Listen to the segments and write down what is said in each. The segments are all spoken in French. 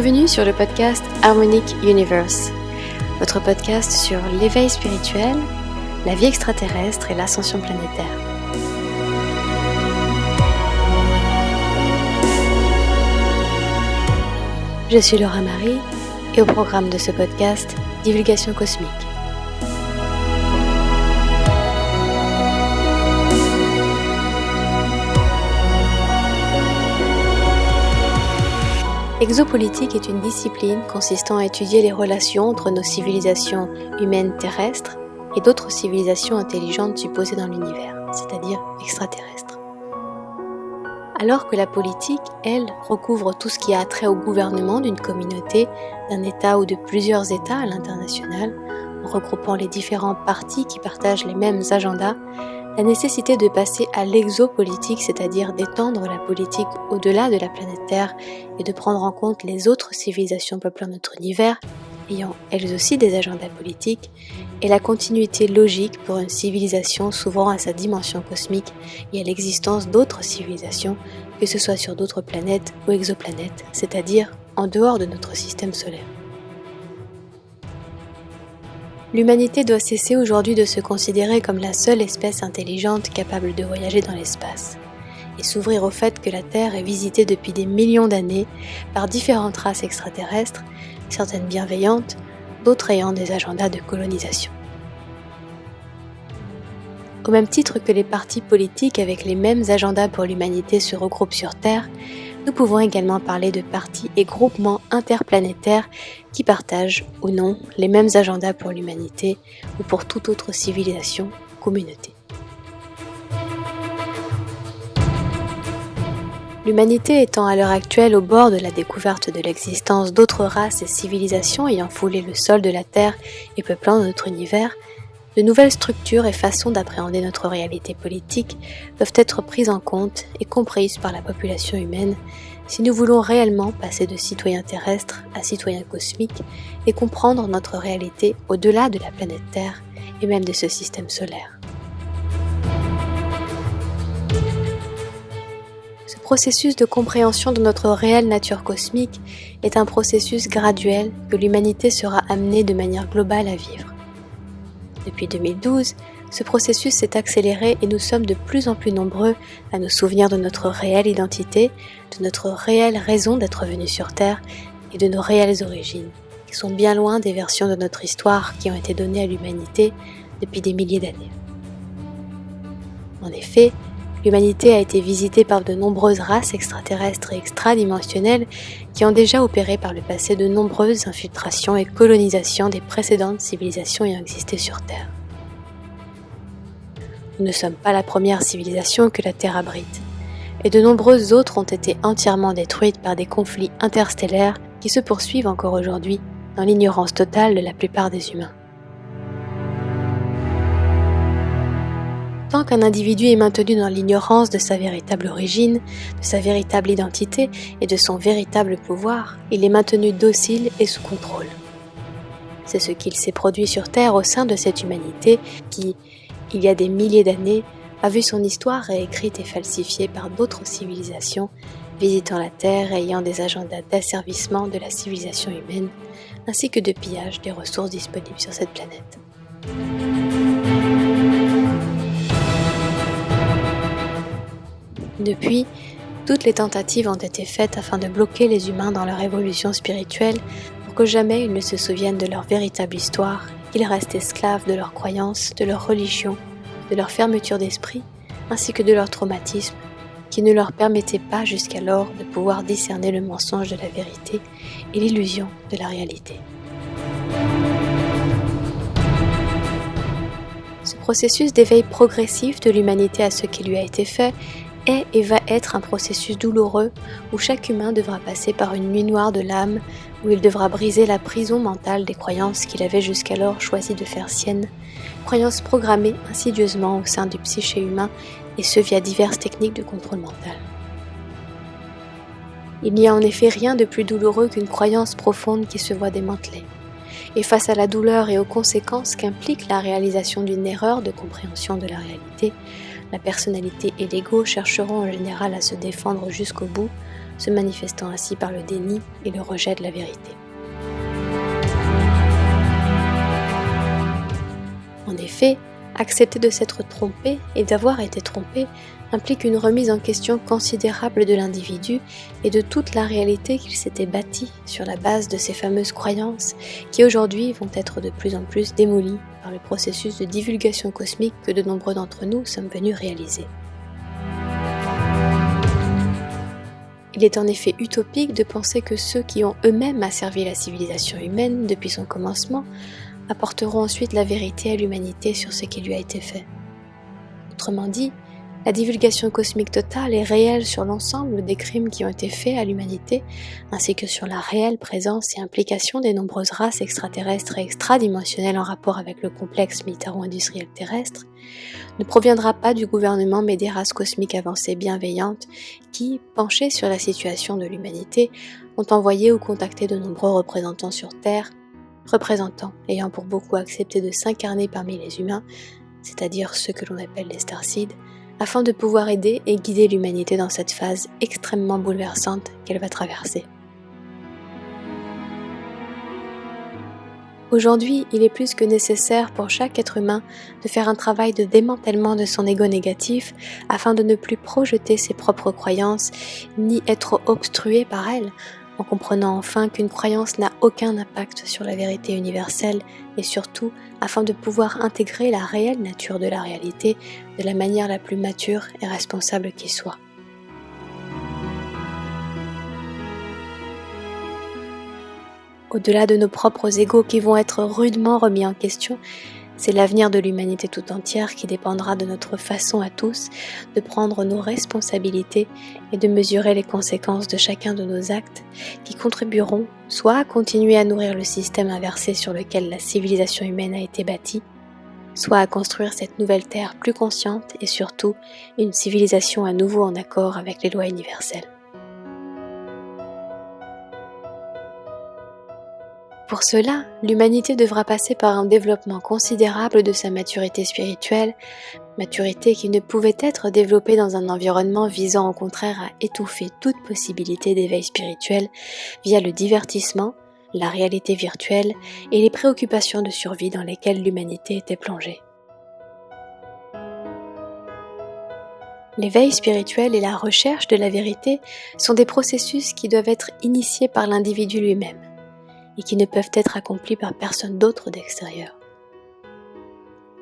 Bienvenue sur le podcast Harmonic Universe, votre podcast sur l'éveil spirituel, la vie extraterrestre et l'ascension planétaire. Je suis Laura Marie et au programme de ce podcast, divulgation cosmique. Exopolitique est une discipline consistant à étudier les relations entre nos civilisations humaines terrestres et d'autres civilisations intelligentes supposées dans l'univers, c'est-à-dire extraterrestres. Alors que la politique, elle, recouvre tout ce qui a trait au gouvernement d'une communauté, d'un État ou de plusieurs États à l'international, en regroupant les différents partis qui partagent les mêmes agendas, la nécessité de passer à l'exopolitique, c'est-à-dire d'étendre la politique au-delà de la planète Terre et de prendre en compte les autres civilisations peuplant notre univers, ayant elles aussi des agendas politiques, est la continuité logique pour une civilisation s'ouvrant à sa dimension cosmique et à l'existence d'autres civilisations, que ce soit sur d'autres planètes ou exoplanètes, c'est-à-dire en dehors de notre système solaire. L'humanité doit cesser aujourd'hui de se considérer comme la seule espèce intelligente capable de voyager dans l'espace et s'ouvrir au fait que la Terre est visitée depuis des millions d'années par différentes races extraterrestres, certaines bienveillantes, d'autres ayant des agendas de colonisation. Au même titre que les partis politiques avec les mêmes agendas pour l'humanité se regroupent sur Terre, nous pouvons également parler de partis et groupements interplanétaires qui partagent ou non les mêmes agendas pour l'humanité ou pour toute autre civilisation ou communauté. L'humanité étant à l'heure actuelle au bord de la découverte de l'existence d'autres races et civilisations ayant foulé le sol de la Terre et peuplant notre univers, de nouvelles structures et façons d'appréhender notre réalité politique doivent être prises en compte et comprises par la population humaine si nous voulons réellement passer de citoyens terrestres à citoyens cosmiques et comprendre notre réalité au-delà de la planète Terre et même de ce système solaire. Ce processus de compréhension de notre réelle nature cosmique est un processus graduel que l'humanité sera amenée de manière globale à vivre. Depuis 2012, ce processus s'est accéléré et nous sommes de plus en plus nombreux à nous souvenir de notre réelle identité, de notre réelle raison d'être venus sur Terre et de nos réelles origines, qui sont bien loin des versions de notre histoire qui ont été données à l'humanité depuis des milliers d'années. En effet, l'humanité a été visitée par de nombreuses races extraterrestres et extradimensionnelles qui ont déjà opéré par le passé de nombreuses infiltrations et colonisations des précédentes civilisations ayant existé sur Terre. Nous ne sommes pas la première civilisation que la Terre abrite, et de nombreuses autres ont été entièrement détruites par des conflits interstellaires qui se poursuivent encore aujourd'hui dans l'ignorance totale de la plupart des humains. Tant qu'un individu est maintenu dans l'ignorance de sa véritable origine, de sa véritable identité et de son véritable pouvoir, il est maintenu docile et sous contrôle. C'est ce qu'il s'est produit sur Terre au sein de cette humanité qui, il y a des milliers d'années, a vu son histoire réécrite et falsifiée par d'autres civilisations, visitant la Terre et ayant des agendas d'asservissement de la civilisation humaine, ainsi que de pillage des ressources disponibles sur cette planète. Depuis, toutes les tentatives ont été faites afin de bloquer les humains dans leur évolution spirituelle pour que jamais ils ne se souviennent de leur véritable histoire, qu'ils restent esclaves de leurs croyances, de leur religion, de leur fermeture d'esprit, ainsi que de leur traumatisme, qui ne leur permettait pas jusqu'alors de pouvoir discerner le mensonge de la vérité et l'illusion de la réalité. Ce processus d'éveil progressif de l'humanité à ce qui lui a été fait est et va être un processus douloureux où chaque humain devra passer par une nuit noire de l'âme, où il devra briser la prison mentale des croyances qu'il avait jusqu'alors choisi de faire siennes, croyances programmées insidieusement au sein du psyché humain et ce via diverses techniques de contrôle mental. Il n'y a en effet rien de plus douloureux qu'une croyance profonde qui se voit démantelée. Et face à la douleur et aux conséquences qu'implique la réalisation d'une erreur de compréhension de la réalité, la personnalité et l'ego chercheront en général à se défendre jusqu'au bout, se manifestant ainsi par le déni et le rejet de la vérité. En effet, accepter de s'être trompé et d'avoir été trompé implique une remise en question considérable de l'individu et de toute la réalité qu'il s'était bâtie sur la base de ces fameuses croyances qui aujourd'hui vont être de plus en plus démolies par le processus de divulgation cosmique que de nombreux d'entre nous sommes venus réaliser. Il est en effet utopique de penser que ceux qui ont eux-mêmes asservi la civilisation humaine depuis son commencement apporteront ensuite la vérité à l'humanité sur ce qui lui a été fait. Autrement dit, la divulgation cosmique totale est réelle sur l'ensemble des crimes qui ont été faits à l'humanité, ainsi que sur la réelle présence et implication des nombreuses races extraterrestres et extradimensionnelles en rapport avec le complexe militaro-industriel terrestre, ne proviendra pas du gouvernement mais des races cosmiques avancées bienveillantes qui, penchées sur la situation de l'humanité, ont envoyé ou contacté de nombreux représentants sur Terre, représentants ayant pour beaucoup accepté de s'incarner parmi les humains, c'est-à-dire ceux que l'on appelle les Starseeds, afin de pouvoir aider et guider l'humanité dans cette phase extrêmement bouleversante qu'elle va traverser. Aujourd'hui, il est plus que nécessaire pour chaque être humain de faire un travail de démantèlement de son ego négatif afin de ne plus projeter ses propres croyances ni être obstrué par elles, en comprenant enfin qu'une croyance n'a aucun impact sur la vérité universelle et surtout afin de pouvoir intégrer la réelle nature de la réalité de la manière la plus mature et responsable qui soit. Au-delà de nos propres égos qui vont être rudement remis en question, c'est l'avenir de l'humanité tout entière qui dépendra de notre façon à tous de prendre nos responsabilités et de mesurer les conséquences de chacun de nos actes qui contribueront soit à continuer à nourrir le système inversé sur lequel la civilisation humaine a été bâtie, soit à construire cette nouvelle terre plus consciente et surtout une civilisation à nouveau en accord avec les lois universelles. Pour cela, l'humanité devra passer par un développement considérable de sa maturité spirituelle, maturité qui ne pouvait être développée dans un environnement visant au contraire à étouffer toute possibilité d'éveil spirituel via le divertissement, la réalité virtuelle et les préoccupations de survie dans lesquelles l'humanité était plongée. L'éveil spirituel et la recherche de la vérité sont des processus qui doivent être initiés par l'individu lui-même et qui ne peuvent être accomplis par personne d'autre d'extérieur.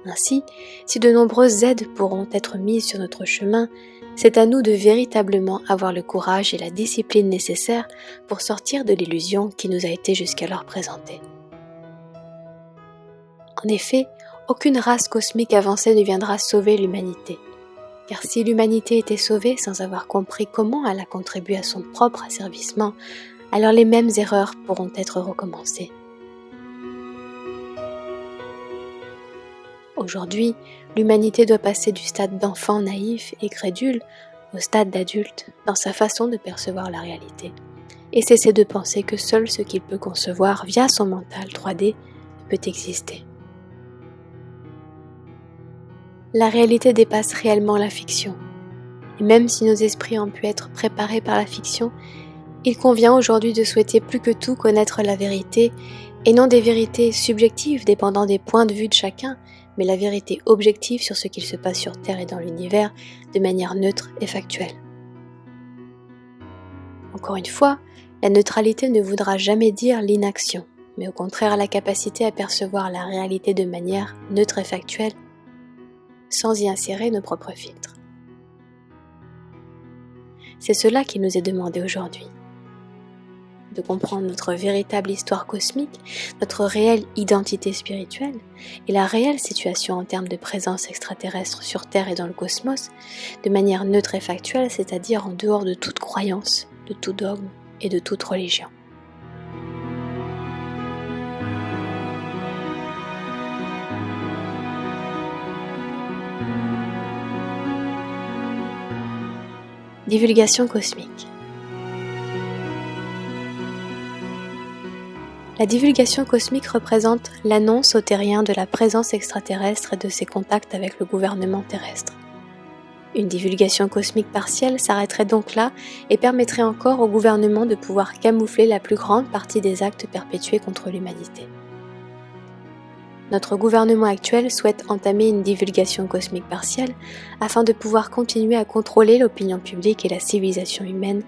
Ainsi, si de nombreuses aides pourront être mises sur notre chemin, c'est à nous de véritablement avoir le courage et la discipline nécessaires pour sortir de l'illusion qui nous a été jusqu'alors présentée. En effet, aucune race cosmique avancée ne viendra sauver l'humanité. Car si l'humanité était sauvée sans avoir compris comment elle a contribué à son propre asservissement, alors les mêmes erreurs pourront être recommencées. Aujourd'hui, l'humanité doit passer du stade d'enfant naïf et crédule au stade d'adulte dans sa façon de percevoir la réalité, et cesser de penser que seul ce qu'il peut concevoir via son mental 3D peut exister. La réalité dépasse réellement la fiction, et même si nos esprits ont pu être préparés par la fiction, il convient aujourd'hui de souhaiter plus que tout connaître la vérité, et non des vérités subjectives dépendant des points de vue de chacun, mais la vérité objective sur ce qu'il se passe sur Terre et dans l'univers de manière neutre et factuelle. Encore une fois, la neutralité ne voudra jamais dire l'inaction, mais au contraire la capacité à percevoir la réalité de manière neutre et factuelle, sans y insérer nos propres filtres. C'est cela qui nous est demandé aujourd'hui. De comprendre notre véritable histoire cosmique, notre réelle identité spirituelle et la réelle situation en termes de présence extraterrestre sur Terre et dans le cosmos, de manière neutre et factuelle, c'est-à-dire en dehors de toute croyance, de tout dogme et de toute religion. Divulgation cosmique. La divulgation cosmique représente l'annonce aux terriens de la présence extraterrestre et de ses contacts avec le gouvernement terrestre. Une divulgation cosmique partielle s'arrêterait donc là et permettrait encore au gouvernement de pouvoir camoufler la plus grande partie des actes perpétués contre l'humanité. Notre gouvernement actuel souhaite entamer une divulgation cosmique partielle afin de pouvoir continuer à contrôler l'opinion publique et la civilisation humaine,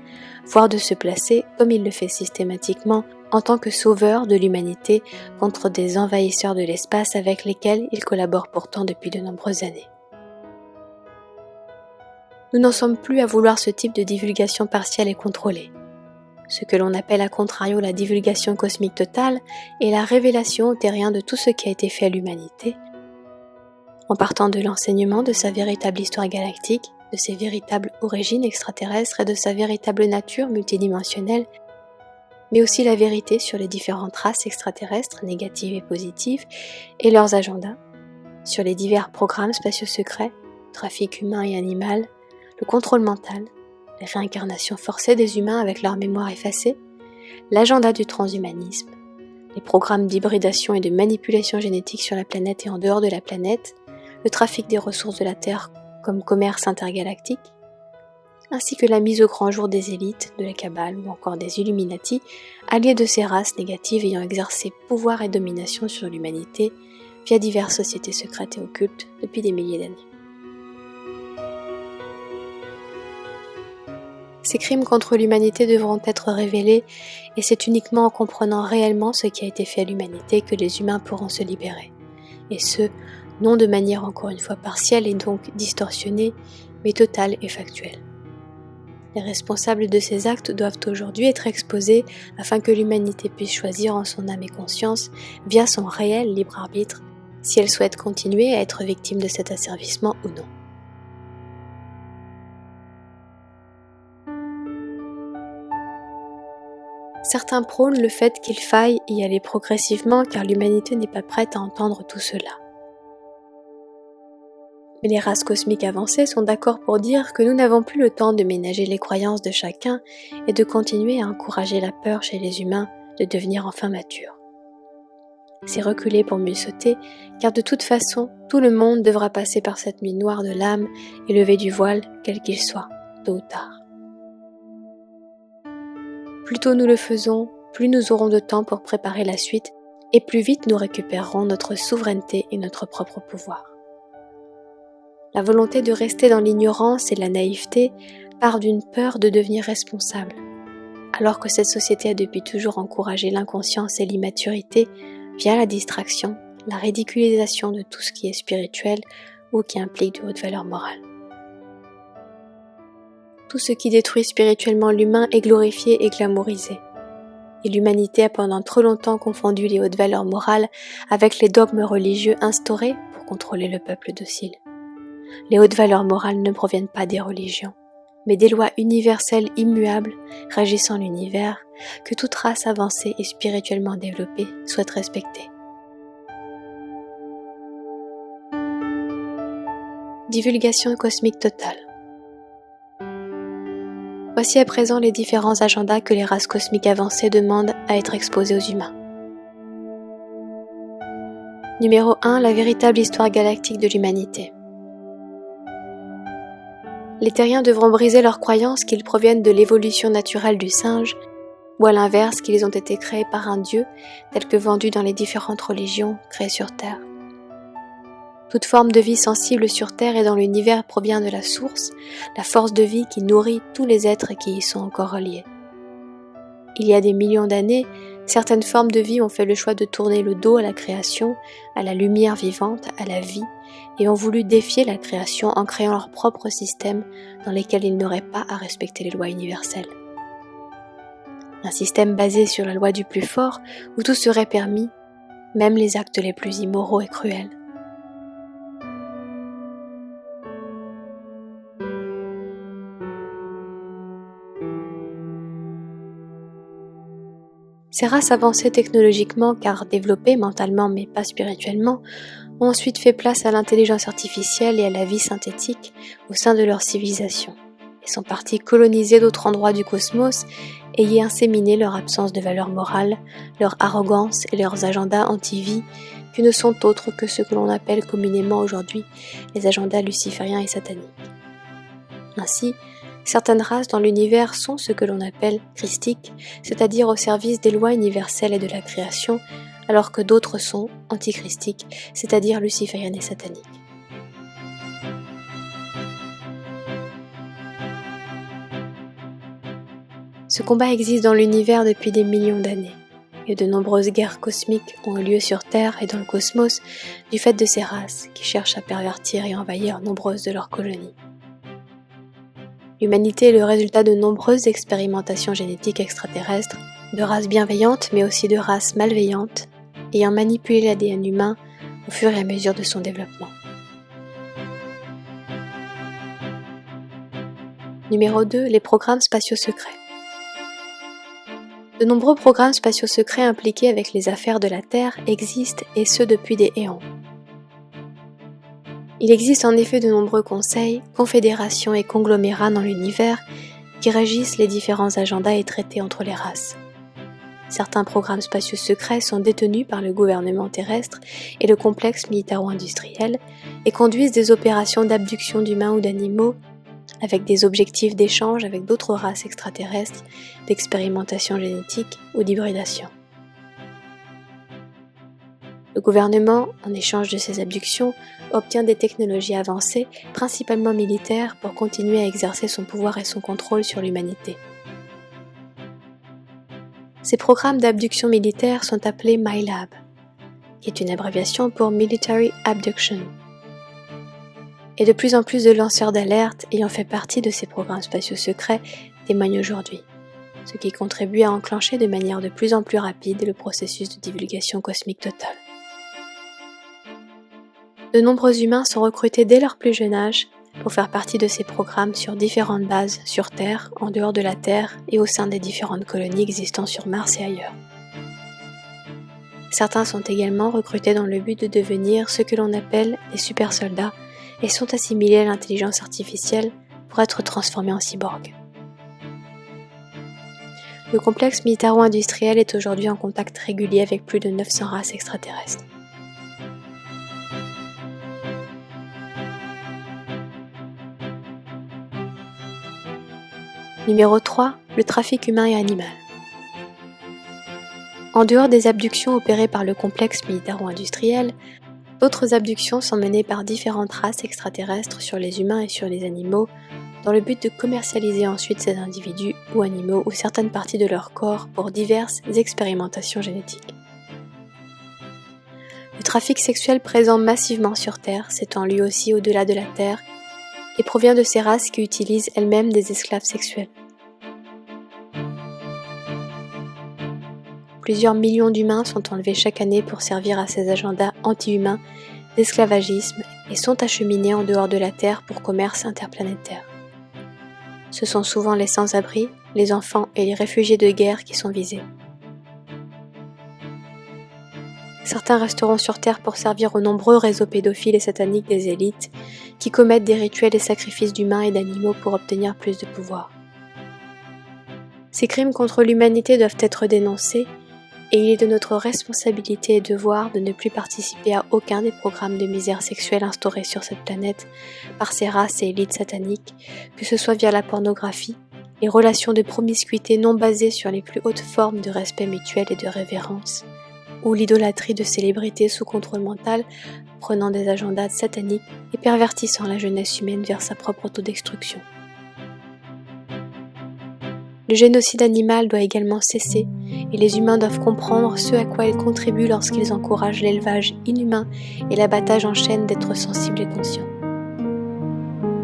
voire de se placer, comme il le fait systématiquement, en tant que sauveur de l'humanité contre des envahisseurs de l'espace avec lesquels il collabore pourtant depuis de nombreuses années. Nous n'en sommes plus à vouloir ce type de divulgation partielle et contrôlée. Ce que l'on appelle à contrario la divulgation cosmique totale est la révélation au terrien de tout ce qui a été fait à l'humanité, en partant de l'enseignement de sa véritable histoire galactique, de ses véritables origines extraterrestres et de sa véritable nature multidimensionnelle, mais aussi la vérité sur les différentes races extraterrestres, négatives et positives, et leurs agendas, sur les divers programmes spatiaux secrets, trafic humain et animal, le contrôle mental, les réincarnations forcées des humains avec leur mémoire effacée, l'agenda du transhumanisme, les programmes d'hybridation et de manipulation génétique sur la planète et en dehors de la planète, le trafic des ressources de la Terre comme commerce intergalactique, ainsi que la mise au grand jour des élites, de la Kabbale ou encore des Illuminati, alliés de ces races négatives ayant exercé pouvoir et domination sur l'humanité via diverses sociétés secrètes et occultes depuis des milliers d'années. Ces crimes contre l'humanité devront être révélés et c'est uniquement en comprenant réellement ce qui a été fait à l'humanité que les humains pourront se libérer. Et ce, non de manière encore une fois partielle et donc distorsionnée, mais totale et factuelle. Les responsables de ces actes doivent aujourd'hui être exposés afin que l'humanité puisse choisir en son âme et conscience, via son réel libre arbitre, si elle souhaite continuer à être victime de cet asservissement ou non. Certains prônent le fait qu'il faille y aller progressivement car l'humanité n'est pas prête à entendre tout cela. Mais les races cosmiques avancées sont d'accord pour dire que nous n'avons plus le temps de ménager les croyances de chacun et de continuer à encourager la peur chez les humains de devenir enfin matures. C'est reculer pour mieux sauter, car de toute façon, tout le monde devra passer par cette nuit noire de l'âme et lever du voile, quel qu'il soit, tôt ou tard. Plus tôt nous le faisons, plus nous aurons de temps pour préparer la suite et plus vite nous récupérerons notre souveraineté et notre propre pouvoir. La volonté de rester dans l'ignorance et la naïveté part d'une peur de devenir responsable, alors que cette société a depuis toujours encouragé l'inconscience et l'immaturité via la distraction, la ridiculisation de tout ce qui est spirituel ou qui implique de hautes valeurs morales. Tout ce qui détruit spirituellement l'humain est glorifié et glamourisé. Et l'humanité a pendant trop longtemps confondu les hautes valeurs morales avec les dogmes religieux instaurés pour contrôler le peuple docile. Les hautes valeurs morales ne proviennent pas des religions, mais des lois universelles immuables régissant l'univers que toute race avancée et spirituellement développée souhaite respecter. Divulgation cosmique totale. Voici à présent les différents agendas que les races cosmiques avancées demandent à être exposés aux humains. Numéro 1. La véritable histoire galactique de l'humanité. Les terriens devront briser leurs croyances qu'ils proviennent de l'évolution naturelle du singe, ou à l'inverse qu'ils ont été créés par un dieu, tel que vendu dans les différentes religions créées sur Terre. Toute forme de vie sensible sur Terre et dans l'univers provient de la source, la force de vie qui nourrit tous les êtres qui y sont encore reliés. Il y a des millions d'années, certaines formes de vie ont fait le choix de tourner le dos à la création, à la lumière vivante, à la vie, et ont voulu défier la création en créant leur propre système dans lesquels ils n'auraient pas à respecter les lois universelles. Un système basé sur la loi du plus fort, où tout serait permis, même les actes les plus immoraux et cruels. Ces races avancées technologiquement car développées mentalement mais pas spirituellement ont ensuite fait place à l'intelligence artificielle et à la vie synthétique au sein de leur civilisation et sont partis coloniser d'autres endroits du cosmos et y inséminer leur absence de valeur morale, leur arrogance et leurs agendas anti-vie qui ne sont autres que ce que l'on appelle communément aujourd'hui les agendas lucifériens et sataniques. Ainsi, certaines races dans l'univers sont ce que l'on appelle christiques, c'est-à-dire au service des lois universelles et de la création, alors que d'autres sont antichristiques, c'est-à-dire lucifériennes et sataniques. Ce combat existe dans l'univers depuis des millions d'années, et de nombreuses guerres cosmiques ont eu lieu sur Terre et dans le cosmos du fait de ces races qui cherchent à pervertir et envahir nombreuses de leurs colonies. L'humanité est le résultat de nombreuses expérimentations génétiques extraterrestres, de races bienveillantes mais aussi de races malveillantes, ayant manipulé l'ADN humain au fur et à mesure de son développement. Numéro 2. Les programmes spatiaux secrets. De nombreux programmes spatiaux secrets impliqués avec les affaires de la Terre existent et ce depuis des éons. Il existe en effet de nombreux conseils, confédérations et conglomérats dans l'univers qui régissent les différents agendas et traités entre les races. Certains programmes spatiaux secrets sont détenus par le gouvernement terrestre et le complexe militaro-industriel et conduisent des opérations d'abduction d'humains ou d'animaux avec des objectifs d'échange avec d'autres races extraterrestres, d'expérimentation génétique ou d'hybridation. Le gouvernement, en échange de ces abductions, obtient des technologies avancées, principalement militaires, pour continuer à exercer son pouvoir et son contrôle sur l'humanité. Ces programmes d'abduction militaire sont appelés MILAB, qui est une abréviation pour Military Abduction. Et de plus en plus de lanceurs d'alerte ayant fait partie de ces programmes spatiaux secrets témoignent aujourd'hui, ce qui contribue à enclencher de manière de plus en plus rapide le processus de divulgation cosmique totale. De nombreux humains sont recrutés dès leur plus jeune âge pour faire partie de ces programmes sur différentes bases sur Terre, en dehors de la Terre et au sein des différentes colonies existant sur Mars et ailleurs. Certains sont également recrutés dans le but de devenir ce que l'on appelle des super soldats et sont assimilés à l'intelligence artificielle pour être transformés en cyborgs. Le complexe militaro-industriel est aujourd'hui en contact régulier avec plus de 900 races extraterrestres. Numéro 3. Le trafic humain et animal. En dehors des abductions opérées par le complexe militaro-industriel, d'autres abductions sont menées par différentes races extraterrestres sur les humains et sur les animaux dans le but de commercialiser ensuite ces individus ou animaux ou certaines parties de leur corps pour diverses expérimentations génétiques. Le trafic sexuel présent massivement sur Terre s'étend lui aussi au-delà de la Terre et provient de ces races qui utilisent elles-mêmes des esclaves sexuels. Plusieurs millions d'humains sont enlevés chaque année pour servir à ces agendas anti-humains d'esclavagisme et sont acheminés en dehors de la Terre pour commerce interplanétaire. Ce sont souvent les sans-abri, les enfants et les réfugiés de guerre qui sont visés. Certains resteront sur Terre pour servir aux nombreux réseaux pédophiles et sataniques des élites qui commettent des rituels et sacrifices d'humains et d'animaux pour obtenir plus de pouvoir. Ces crimes contre l'humanité doivent être dénoncés et il est de notre responsabilité et devoir de ne plus participer à aucun des programmes de misère sexuelle instaurés sur cette planète par ces races et élites sataniques, que ce soit via la pornographie, les relations de promiscuité non basées sur les plus hautes formes de respect mutuel et de révérence, ou l'idolâtrie de célébrités sous contrôle mental prenant des agendas sataniques et pervertissant la jeunesse humaine vers sa propre autodestruction. Le génocide animal doit également cesser et les humains doivent comprendre ce à quoi ils contribuent lorsqu'ils encouragent l'élevage inhumain et l'abattage en chaîne d'êtres sensibles et conscients.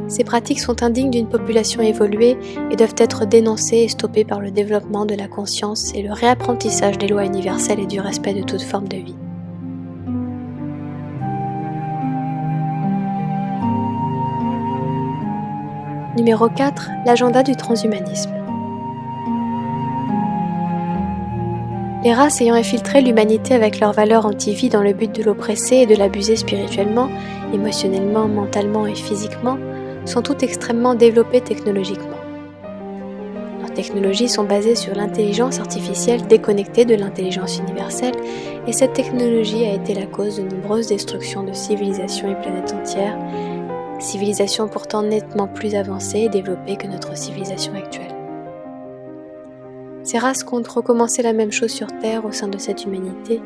Ces pratiques sont indignes d'une population évoluée et doivent être dénoncées et stoppées par le développement de la conscience et le réapprentissage des lois universelles et du respect de toute forme de vie. Numéro 4. L'agenda du transhumanisme. Les races ayant infiltré l'humanité avec leurs valeurs anti-vie dans le but de l'oppresser et de l'abuser spirituellement, émotionnellement, mentalement et physiquement, sont toutes extrêmement développées technologiquement. Leurs technologies sont basées sur l'intelligence artificielle déconnectée de l'intelligence universelle et cette technologie a été la cause de nombreuses destructions de civilisations et planètes entières, civilisation pourtant nettement plus avancée et développée que notre civilisation actuelle. Ces races comptent recommencer la même chose sur Terre au sein de cette humanité,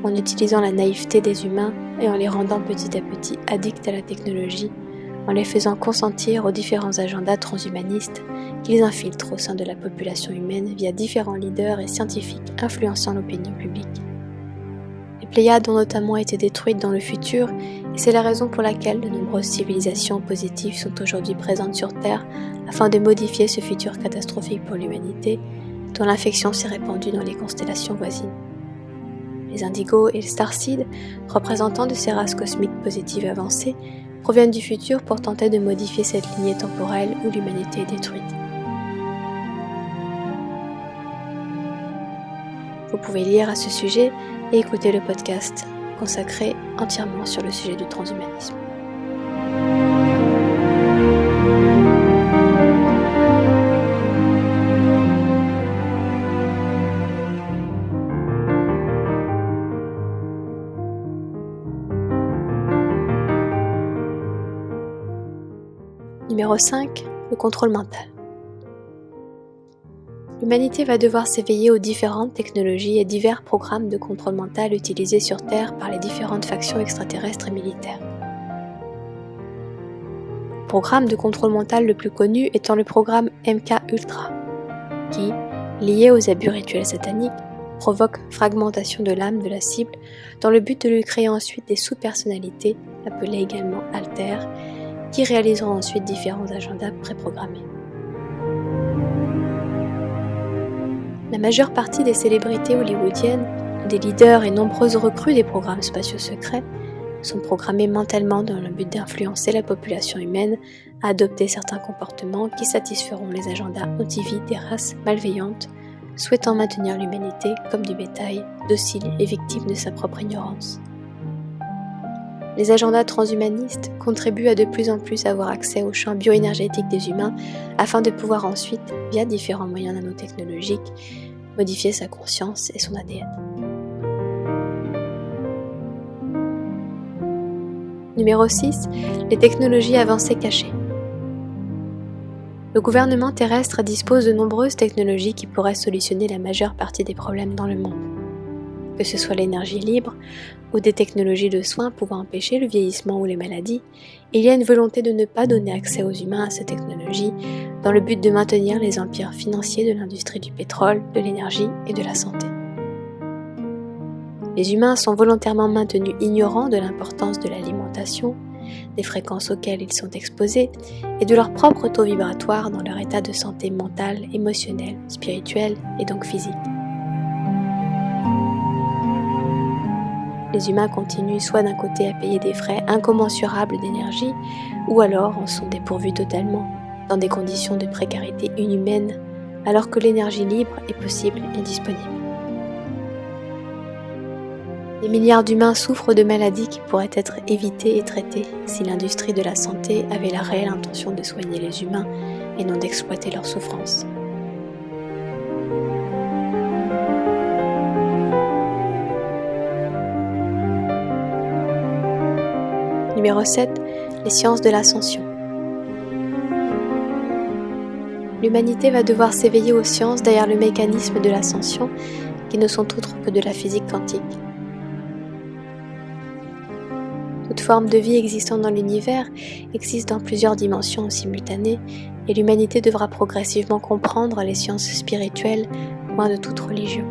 en utilisant la naïveté des humains et en les rendant petit à petit addicts à la technologie, en les faisant consentir aux différents agendas transhumanistes qu'ils infiltrent au sein de la population humaine via différents leaders et scientifiques influençant l'opinion publique. Les Pléiades ont notamment été détruites dans le futur, et c'est la raison pour laquelle de nombreuses civilisations positives sont aujourd'hui présentes sur Terre afin de modifier ce futur catastrophique pour l'humanité, dont l'infection s'est répandue dans les constellations voisines. Les indigos et les starseeds, représentants de ces races cosmiques positives avancées, proviennent du futur pour tenter de modifier cette lignée temporelle où l'humanité est détruite. Vous pouvez lire à ce sujet et écouter le podcast consacré entièrement sur le sujet du transhumanisme. Numéro 5. Le contrôle mental. L'humanité va devoir s'éveiller aux différentes technologies et divers programmes de contrôle mental utilisés sur Terre par les différentes factions extraterrestres et militaires. Le programme de contrôle mental le plus connu étant le programme MK-Ultra, qui, lié aux abus rituels sataniques, provoque fragmentation de l'âme de la cible dans le but de lui créer ensuite des sous-personnalités, appelées également altères, qui réaliseront ensuite différents agendas préprogrammés. La majeure partie des célébrités hollywoodiennes, des leaders et nombreuses recrues des programmes spatiaux secrets sont programmés mentalement dans le but d'influencer la population humaine à adopter certains comportements qui satisferont les agendas anti-vie des races malveillantes, souhaitant maintenir l'humanité comme du bétail, docile et victime de sa propre ignorance. Les agendas transhumanistes contribuent à de plus en plus avoir accès au champ bioénergétique des humains afin de pouvoir ensuite, via différents moyens nanotechnologiques, modifier sa conscience et son ADN. Numéro 6. Les technologies avancées cachées. Le gouvernement terrestre dispose de nombreuses technologies qui pourraient solutionner la majeure partie des problèmes dans le monde. Que ce soit l'énergie libre ou des technologies de soins pouvant empêcher le vieillissement ou les maladies, il y a une volonté de ne pas donner accès aux humains à ces technologies dans le but de maintenir les empires financiers de l'industrie du pétrole, de l'énergie et de la santé. Les humains sont volontairement maintenus ignorants de l'importance de l'alimentation, des fréquences auxquelles ils sont exposés et de leur propre taux vibratoire dans leur état de santé mentale, émotionnelle, spirituelle et donc physique. Les humains continuent soit d'un côté à payer des frais incommensurables d'énergie, ou alors en sont dépourvus totalement, dans des conditions de précarité inhumaine, alors que l'énergie libre est possible et disponible. Des milliards d'humains souffrent de maladies qui pourraient être évitées et traitées si l'industrie de la santé avait la réelle intention de soigner les humains et non d'exploiter leurs souffrances. Numéro 7. Les sciences de l'ascension. L'humanité va devoir s'éveiller aux sciences derrière le mécanisme de l'ascension, qui ne sont autres que de la physique quantique. Toute forme de vie existant dans l'univers existe dans plusieurs dimensions en simultané, et l'humanité devra progressivement comprendre les sciences spirituelles, loin de toute religion.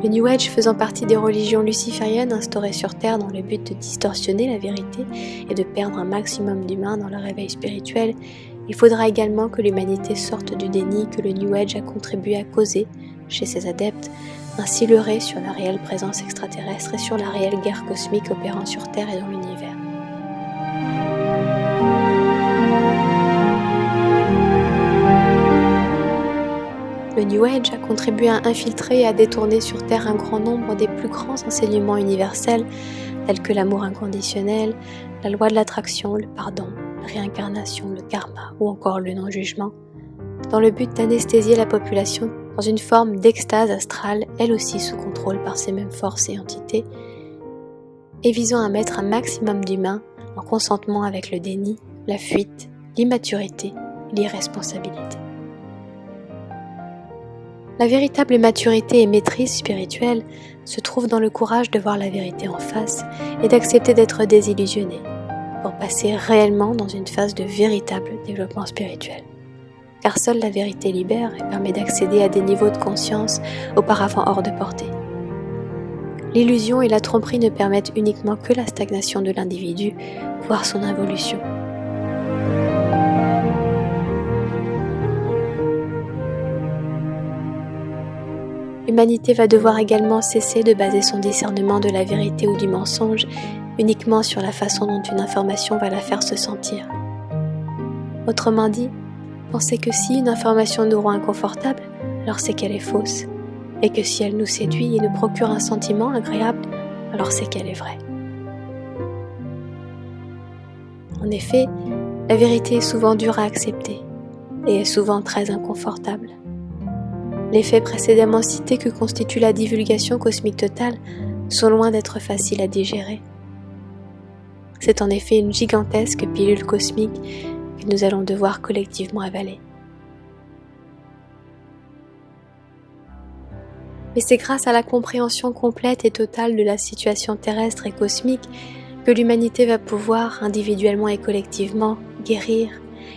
Le New Age faisant partie des religions lucifériennes instaurées sur Terre dans le but de distorsionner la vérité et de perdre un maximum d'humains dans leur réveil spirituel, il faudra également que l'humanité sorte du déni que le New Age a contribué à causer chez ses adeptes, ainsi leurrés sur la réelle présence extraterrestre et sur la réelle guerre cosmique opérant sur Terre et dans l'univers. Le New Age a contribué à infiltrer et à détourner sur Terre un grand nombre des plus grands enseignements universels, tels que l'amour inconditionnel, la loi de l'attraction, le pardon, la réincarnation, le karma ou encore le non-jugement, dans le but d'anesthésier la population dans une forme d'extase astrale, elle aussi sous contrôle par ces mêmes forces et entités, et visant à mettre un maximum d'humains en consentement avec le déni, la fuite, l'immaturité, l'irresponsabilité. La véritable maturité et maîtrise spirituelle se trouve dans le courage de voir la vérité en face et d'accepter d'être désillusionné pour passer réellement dans une phase de véritable développement spirituel. Car seule la vérité libère et permet d'accéder à des niveaux de conscience auparavant hors de portée. L'illusion et la tromperie ne permettent uniquement que la stagnation de l'individu, voire son involution. L'humanité va devoir également cesser de baser son discernement de la vérité ou du mensonge uniquement sur la façon dont une information va la faire se sentir. Autrement dit, penser que si une information nous rend inconfortable, alors c'est qu'elle est fausse, et que si elle nous séduit et nous procure un sentiment agréable, alors c'est qu'elle est vraie. En effet, la vérité est souvent dure à accepter, et est souvent très inconfortable. Les faits précédemment cités que constitue la divulgation cosmique totale sont loin d'être faciles à digérer. C'est en effet une gigantesque pilule cosmique que nous allons devoir collectivement avaler. Mais c'est grâce à la compréhension complète et totale de la situation terrestre et cosmique que l'humanité va pouvoir, individuellement et collectivement, guérir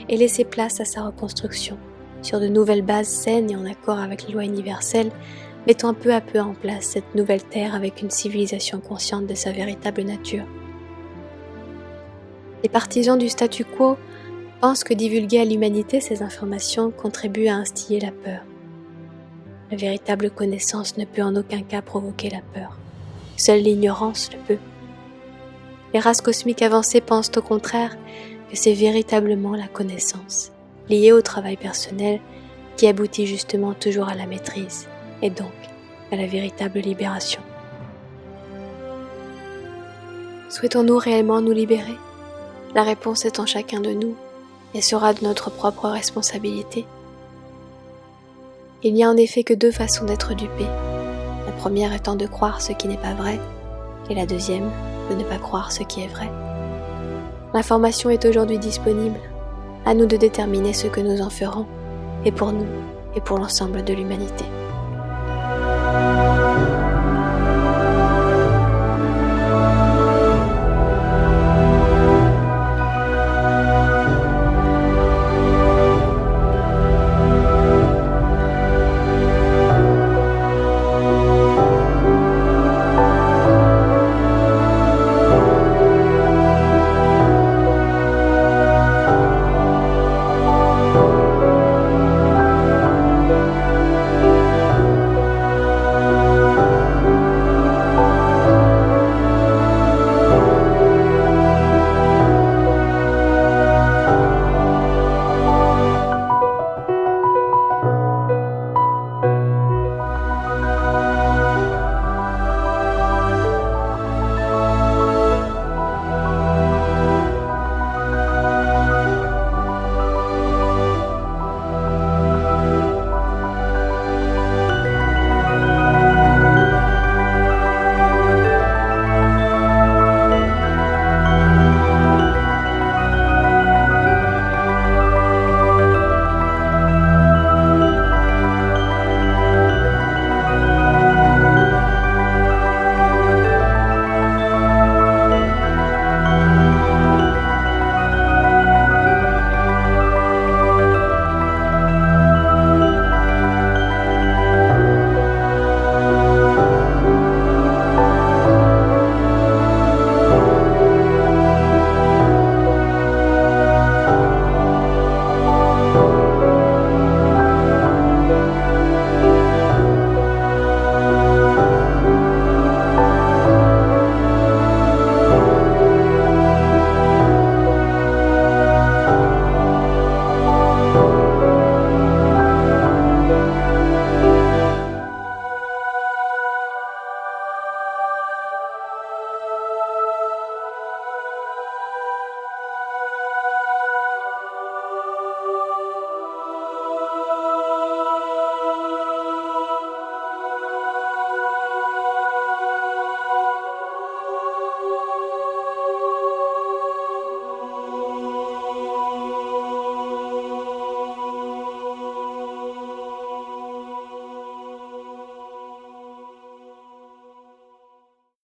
et laisser place à sa reconstruction, sur de nouvelles bases saines et en accord avec les lois universelles, mettant peu à peu en place cette nouvelle terre avec une civilisation consciente de sa véritable nature. Les partisans du statu quo pensent que divulguer à l'humanité ces informations contribue à instiller la peur. La véritable connaissance ne peut en aucun cas provoquer la peur. Seule l'ignorance le peut. Les races cosmiques avancées pensent au contraire que c'est véritablement la connaissance, liée au travail personnel, qui aboutit justement toujours à la maîtrise, et donc à la véritable libération. Souhaitons-nous réellement nous libérer ? La réponse est en chacun de nous, et sera de notre propre responsabilité. Il n'y a en effet que deux façons d'être dupé. La première étant de croire ce qui n'est pas vrai, et la deuxième, de ne pas croire ce qui est vrai. L'information est aujourd'hui disponible, à nous de déterminer ce que nous en ferons, et pour nous, et pour l'ensemble de l'humanité.